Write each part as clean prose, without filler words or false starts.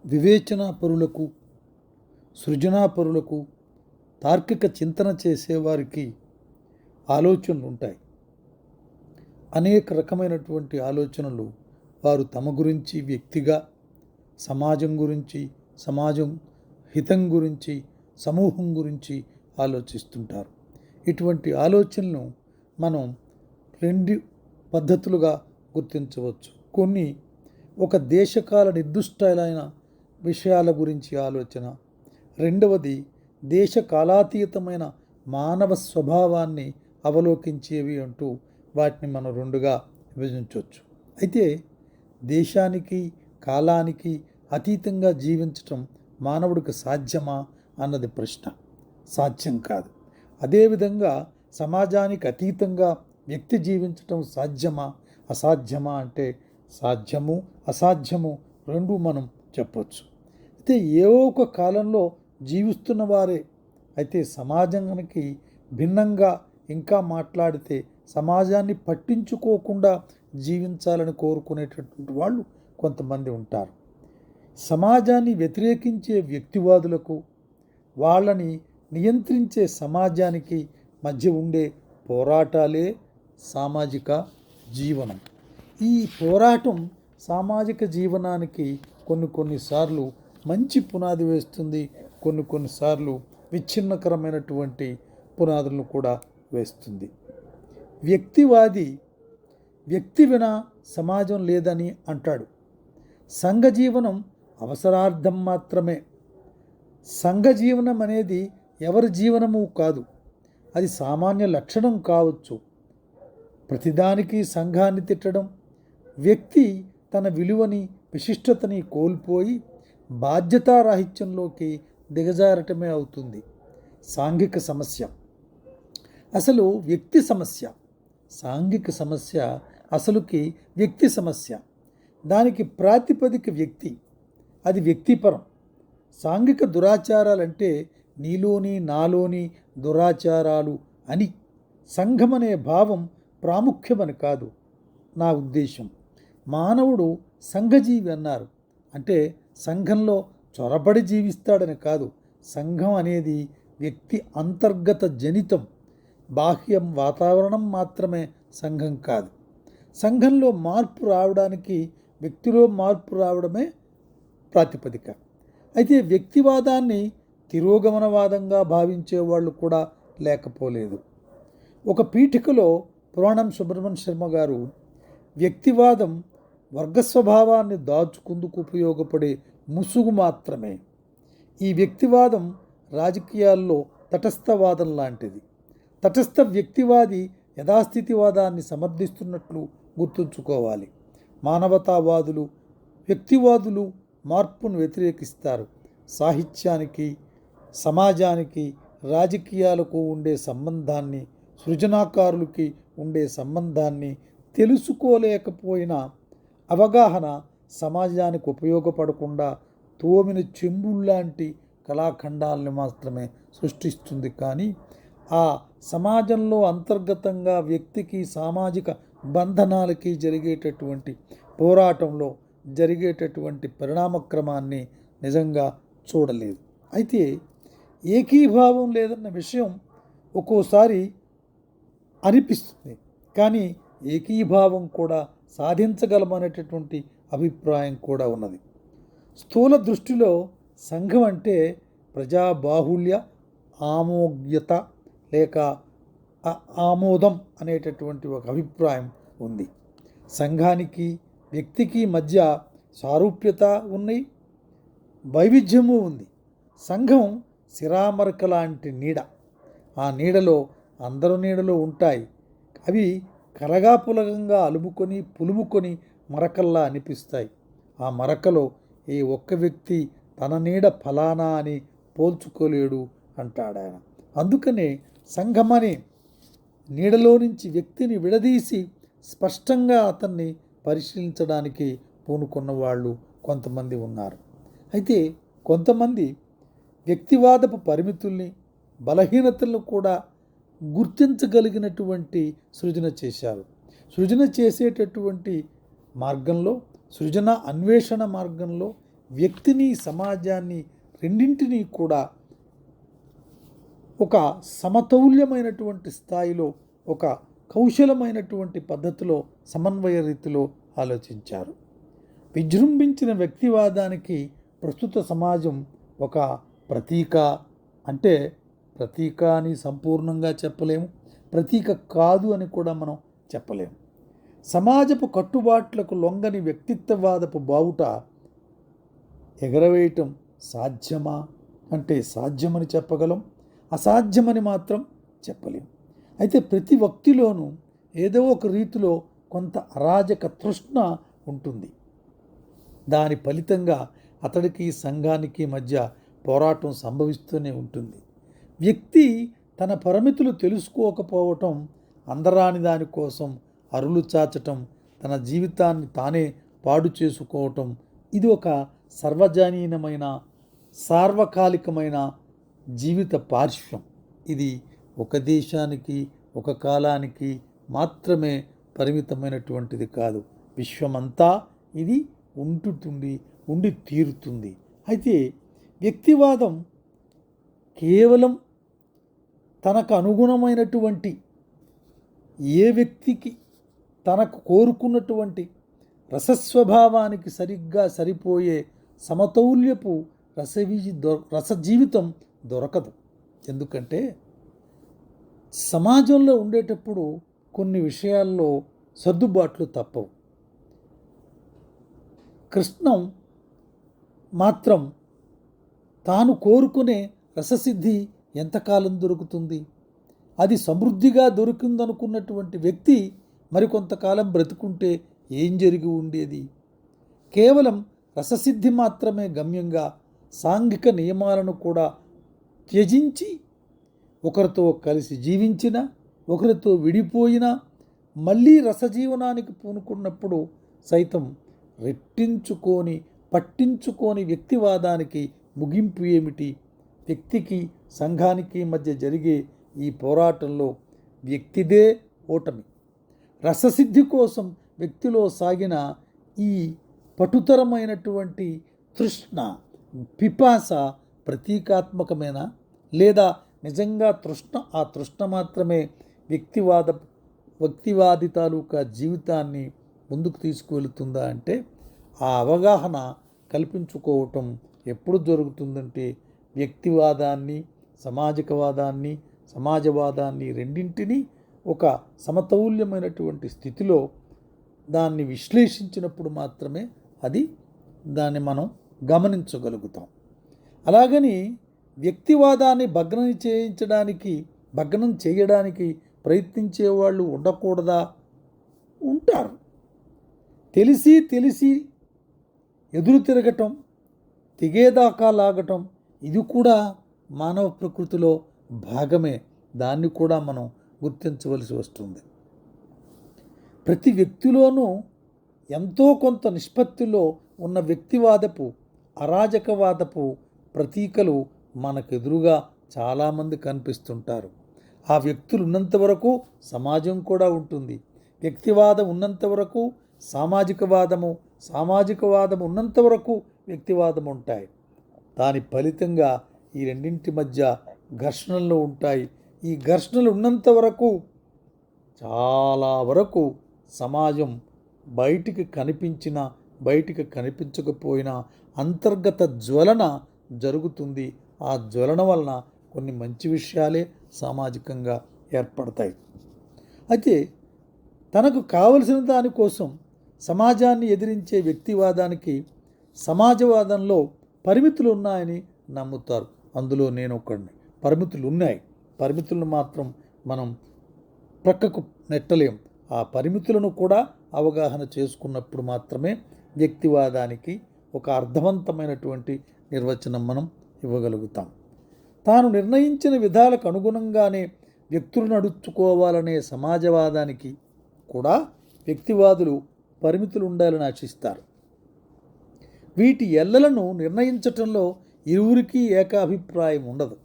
వివేచనాపరులకు, సృజనాపరులకు, తార్కిక చింతన చేసేవారికి ఆలోచనలు ఉంటాయి. అనేక రకమైనటువంటి ఆలోచనలు వారు తమ గురించి వ్యక్తిగా, సమాజం గురించి, సమాజం హితం గురించి, సమూహం గురించి ఆలోచిస్తుంటారు. ఇటువంటి ఆలోచనలను మనం రెండు పద్ధతులుగా గుర్తించవచ్చు. కొన్ని ఒక దేశకాల నిర్దిష్టమైన విషయాల గురించి ఆలోచన. రెండవది దేశ కాలాతీతమైన మానవ స్వభావాన్ని అవలోకించేవి అంటూ వాటిని మనం రెండుగా విభజించవచ్చు. అయితే దేశానికి కాలానికి అతీతంగా జీవించటం మానవుడికి సాధ్యమా అన్నది ప్రశ్న. సాధ్యం కాదు. అదేవిధంగా సమాజానికి అతీతంగా వ్యక్తి జీవించటం సాధ్యమా అసాధ్యమా అంటే సాధ్యము అసాధ్యము రెండు మనం చెప్పవచ్చు. అయితే ఏ ఒక కాలంలో జీవిస్తున్న వారే అయితే సమాజానికి భిన్నంగా ఇంకా మాట్లాడితే సమాజాన్ని పట్టించుకోకుండా జీవించాలని కోరుకునేటటువంటి వాళ్ళు కొంతమంది ఉంటారు. సమాజాన్ని వ్యతిరేకించే వ్యక్తివాదులకు, వాళ్ళని నియంత్రించే సమాజానికి మధ్య ఉండే పోరాటాలే సామాజిక జీవనం. ఈ పోరాటం సామాజిక జీవనానికి కొన్నిసార్లు మంచి పునాది వేస్తుంది, కొన్నిసార్లు విచ్ఛిన్నకరమైనటువంటి పునాదులను కూడా వేస్తుంది. వ్యక్తివాది వ్యక్తి వినా సమాజం లేదని అంటాడు. సంఘజీవనం అవసరార్థం మాత్రమే. సంఘజీవనం అనేది ఎవరి జీవనము కాదు, అది సామాన్య లక్షణం కావచ్చు. ప్రతిదానికి సంఘాన్ని తిట్టడం వ్యక్తి తన విలువని విశిష్టతని కోల్పోయి బాధ్యతారాహిత్యంలోకి దిగజారటమే అవుతుంది. సాంఘిక సమస్య అసలు వ్యక్తి సమస్య, సాంఘిక సమస్య అసలుకి వ్యక్తి సమస్య. దానికి ప్రాతిపదిక వ్యక్తి, అది వ్యక్తిపరం. సాంఘిక దురాచారాలంటే నీలోని నాలోని దురాచారాలు అని. సంఘం అనే భావం ప్రాముఖ్యమని కాదు నా ఉద్దేశం. మానవుడు సంఘజీవి అన్నారు అంటే సంఘంలో చొరబడి జీవిస్తాడని కాదు. సంఘం అనేది వ్యక్తి అంతర్గత జనితం, బాహ్యం వాతావరణం మాత్రమే సంఘం కాదు. సంఘంలో మార్పు రావడానికి వ్యక్తిలో మార్పు రావడమే ప్రాతిపదిక. అయితే వ్యక్తివాదాన్ని తిరోగమనవాదంగా భావించేవాళ్ళు కూడా లేకపోలేదు. ఒక పీఠికలో పురాణం సుబ్రహ్మణ్య శర్మ గారు వ్యక్తివాదం వర్గస్వభావాన్ని దాచుకుందుకు ఉపయోగపడే ముసుగు మాత్రమే. ఈ వ్యక్తివాదం రాజకీయాల్లో తటస్థవాదం లాంటిది. తటస్థ వ్యక్తివాది యథాస్థితివాదాన్ని సమర్థిస్తున్నట్లు గుర్తుంచుకోవాలి. మానవతావాదులు, వ్యక్తివాదులు మార్పును వ్యతిరేకిస్తారు. సాహిత్యానికి, సమాజానికి, రాజకీయాలకు ఉండే సంబంధాన్ని, సృజనాకారులకి ఉండే సంబంధాన్ని తెలుసుకోలేకపోయినా అవగాహన సమాజానికి ఉపయోగపడకుండా తోమిన చెంబుల్లాంటి కళాఖండాలను మాత్రమే సృష్టిస్తుంది. కానీ ఆ సమాజంలో అంతర్గతంగా వ్యక్తికి, సామాజిక బంధనాలకి జరిగేటటువంటి పోరాటంలో జరిగేటటువంటి పరిణామక్రమాన్ని నిజంగా చూడలేదు. అయితే ఏకీభావం లేదన్న విషయం ఒక్కోసారి అనిపిస్తుంది, కానీ ఏకీభావం కూడా సాధించగలమనేటటువంటి అభిప్రాయం కూడా ఉన్నది. స్థూల దృష్టిలో సంఘం అంటే ప్రజాబాహుల్య, ఆమోగ్యత లేక ఆమోదం అనేటటువంటి ఒక అభిప్రాయం ఉంది. సంఘానికి వ్యక్తికి మధ్య సారూప్యత ఉన్నాయి, వైవిధ్యము ఉంది. సంఘం శిరామరక లాంటి నీడ. ఆ నీడలో అందరూ నీడలో ఉంటాయి. అవి కలగాపులగంగా అలుముకొని పులుముకొని మరకల్లా అనిపిస్తాయి. ఆ మరకలో ఏ ఒక్క వ్యక్తి తన నీడ ఫలానా అని పోల్చుకోలేడు అంటాడాయన. అందుకనే సంఘమనే నీడలో నుంచి వ్యక్తిని విడదీసి స్పష్టంగా అతన్ని పరిశీలించడానికి పూనుకున్న వాళ్ళు కొంతమంది ఉన్నారు. అయితే కొంతమంది వ్యక్తివాదపు పరిమితుల్ని, బలహీనతలను కూడా గుర్తించగలిగినటువంటి సృజన చేశారు. సృజన చేసేటటువంటి మార్గంలో, సృజన అన్వేషణ మార్గంలో వ్యక్తిని, సమాజాన్ని రెండింటినీ కూడా ఒక సమతౌల్యమైనటువంటి స్థాయిలో, ఒక కౌశలమైనటువంటి పద్ధతిలో, సమన్వయ రీతిలో ఆలోచించారు. విజృంభించిన వ్యక్తివాదానికి ప్రస్తుత సమాజం ఒక ప్రతీక. అంటే ప్రతీక అని సంపూర్ణంగా చెప్పలేము, ప్రతీక కాదు అని కూడా మనం చెప్పలేము. సమాజపు కట్టుబాట్లకు లొంగని వ్యక్తిత్వవాదపు బావుట ఎగరవేయటం సాధ్యమా అంటే సాధ్యమని చెప్పగలం, అసాధ్యమని మాత్రం చెప్పలేం. అయితే ప్రతి వ్యక్తిలోనూ ఏదో ఒక రీతిలో కొంత అరాజక తృష్ణ ఉంటుంది. దాని ఫలితంగా అతడికి, సంఘానికి మధ్య పోరాటం సంభవిస్తూనే ఉంటుంది. వ్యక్తి తన పరిమితులు తెలుసుకోకపోవటం, అందరాని దానికోసం అరులు చాచటం, తన జీవితాన్ని తానే పాడు చేసుకోవటం, ఇది ఒక సర్వజనీనమైన, సార్వకాలికమైన జీవిత పార్శ్వం. ఇది ఒక దేశానికి, ఒక కాలానికి మాత్రమే పరిమితమైనటువంటిది కాదు. విశ్వమంతా ఇది ఉండి తీరుతుంది. అయితే వ్యక్తివాదం కేవలం తనకు అనుగుణమైనటువంటి ఏ వ్యక్తికి తనకు కోరుకున్నటువంటి రసస్వభావానికి సరిగ్గా సరిపోయే సమతౌల్యపు రసజీవితం దొరకదు. ఎందుకంటే సమాజంలో ఉండేటప్పుడు కొన్ని విషయాల్లో సర్దుబాట్లు తప్పవు. కృష్ణం మాత్రం తాను కోరుకునే రససిద్ధి ఎంతకాలం దొరుకుతుంది? అది సమృద్ధిగా దొరికిందనుకున్నటువంటి వ్యక్తి మరికొంతకాలం బ్రతుకుంటే ఏం జరిగి ఉండేది? కేవలం రససిద్ధి మాత్రమే గమ్యంగా సాంఘిక నియమాలను కూడా త్యజించి ఒకరితో కలిసి జీవించిన, ఒకరితో విడిపోయినా మళ్ళీ రసజీవనానికి పూనుకున్నప్పుడు సైతం పట్టించుకోని వ్యక్తివాదానికి ముగింపు ఏమిటి? వ్యక్తికి, సంఘానికి మధ్య జరిగే ఈ పోరాటంలో వ్యక్తిదే ఓటమి. రససిద్ధి కోసం వ్యక్తిలో సాగిన ఈ పటుతరమైనటువంటి తృష్ణ, పిపాస ప్రతీకాత్మకమేనా, లేదా నిజంగా ఆ తృష్ణ మాత్రమే వ్యక్తివాది తాలూకా జీవితాన్ని ముందుకు తీసుకువెళుతుందా అంటే ఆ అవగాహన కల్పించుకోవటం ఎప్పుడు జరుగుతుందంటే వ్యక్తివాదాన్ని, సమాజవాదాన్ని రెండింటినీ ఒక సమతౌల్యమైనటువంటి స్థితిలో దాన్ని విశ్లేషించినప్పుడు మాత్రమే దాన్ని మనం గమనించగలుగుతాం. అలాగని వ్యక్తివాదాన్ని భగ్నం చేయడానికి ప్రయత్నించేవాళ్ళు ఉండకూడదా? ఉంటారు. తెలిసి ఎదురు తిరగటం, తెగేదాకా లాగటం, ఇది కూడా మానవ ప్రకృతిలో భాగమే. దాన్ని కూడా మనం గుర్తించవలసి వస్తుంది. ప్రతి వ్యక్తిలోనూ ఎంతో కొంత నిష్పత్తిలో ఉన్న వ్యక్తివాదపు, అరాజకవాదపు ప్రతీకలు మనకెదురుగా చాలామంది కనిపిస్తుంటారు. ఆ వ్యక్తులు ఉన్నంత వరకు సమాజం కూడా ఉంటుంది. వ్యక్తివాదం ఉన్నంత వరకు సామాజికవాదం ఉన్నంత వరకు వ్యక్తివాదం ఉంటాయి. దాని ఫలితంగా ఈ రెండింటి మధ్య ఘర్షణలు ఉంటాయి. ఈ ఘర్షణలు ఉన్నంత వరకు చాలా వరకు సమాజం బయటికి కనిపించకపోయినా అంతర్గత జ్వలన జరుగుతుంది. ఆ జ్వలన వలన కొన్ని మంచి విషయాలే సామాజికంగా ఏర్పడతాయి. అయితే తనకు కావలసిన దానికోసం సమాజాన్ని ఎదిరించే వ్యక్తివాదానికి సమాజవాదంలో పరిమితులు ఉన్నాయని నమ్ముతారు. అందులో నేను ఒకడిని. పరిమితులు ఉన్నాయి. పరిమితులను మాత్రం మనం ప్రక్కకు నెట్టలేం. ఆ పరిమితులను కూడా అవగాహన చేసుకున్నప్పుడు మాత్రమే వ్యక్తివాదానికి ఒక అర్థవంతమైనటువంటి నిర్వచనం మనం ఇవ్వగలుగుతాం. తాను నిర్ణయించిన విధాలకు అనుగుణంగానే వ్యక్తులు నడుచుకోవాలనే సమాజవాదానికి కూడా వ్యక్తివాదులు పరిమితులు ఉండాలని ఆశిస్తారు. వీటి ఎల్లలను నిర్ణయించటంలో ఇరువురికి ఏకాభిప్రాయం ఉండదు.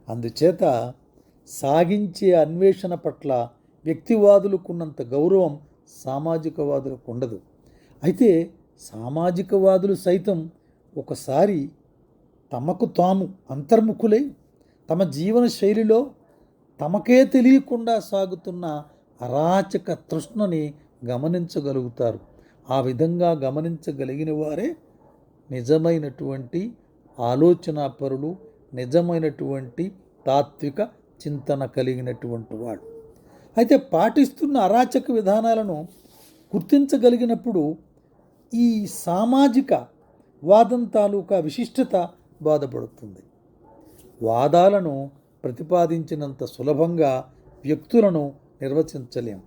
అందుచేత సాగించే అన్వేషణ పట్ల వ్యక్తివాదులకున్నంత గౌరవం సామాజికవాదులకు ఉండదు. అయితే సామాజికవాదులు సైతం ఒకసారి తమకు తాము అంతర్ముఖులై తమ జీవన శైలిలో తమకే తెలియకుండా సాగుతున్న అరాచక తృష్ణని గమనించగలుగుతారు. ఆ విధంగా గమనించగలిగిన వారే నిజమైనటువంటి ఆలోచనాపరులు, నిజమైనటువంటి తాత్విక చింతన కలిగినటువంటి వాడు. అయితే పాటిస్తున్న అరాచక విధానాలను గుర్తించగలిగినప్పుడు ఈ సామాజిక వాదం తాలూకా విశిష్టత బోధపడుతుంది. వాదాలను ప్రతిపాదించినంత సులభంగా వ్యక్తులను నిర్వచించలేం.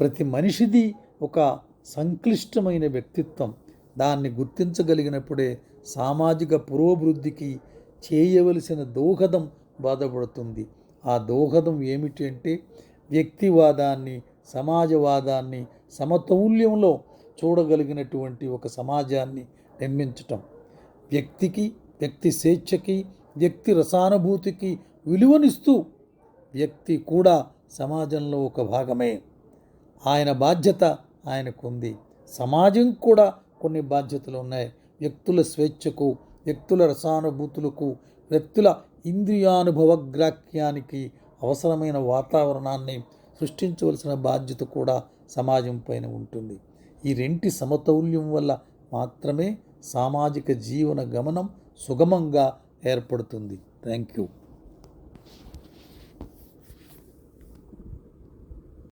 ప్రతి మనిషిది ఒక సంక్లిష్టమైన వ్యక్తిత్వం. దాన్ని గుర్తించగలిగినప్పుడే సామాజిక పురోభివృద్ధికి చేయవలసిన దోహదం బాధపడుతుంది. ఆ దోహదం ఏమిటి అంటే వ్యక్తివాదాన్ని, సమాజవాదాన్ని సమతౌల్యంలో చూడగలిగినటువంటి ఒక సమాజాన్ని నిర్మించటం. వ్యక్తికి, వ్యక్తి స్వేచ్ఛకి, వ్యక్తి రసానుభూతికి విలువనిస్తూ వ్యక్తి కూడా సమాజంలో ఒక భాగమే. ఆయన బాధ్యత ఆయనకుంది. సమాజం కూడా కొన్ని బాధ్యతలు ఉన్నాయి. వ్యక్తుల స్వేచ్ఛకు, వ్యక్తుల రసానుభూతులకు, వ్యక్తుల ఇంద్రియానుభవగ్రాహ్యానికి అవసరమైన వాతావరణాన్ని సృష్టించవలసిన బాధ్యత కూడా సమాజం పైన ఉంటుంది. ఈ రెంటి సమతౌల్యం వల్ల మాత్రమే సామాజిక జీవన గమనం సుగమంగా ఏర్పడుతుంది. Thank you.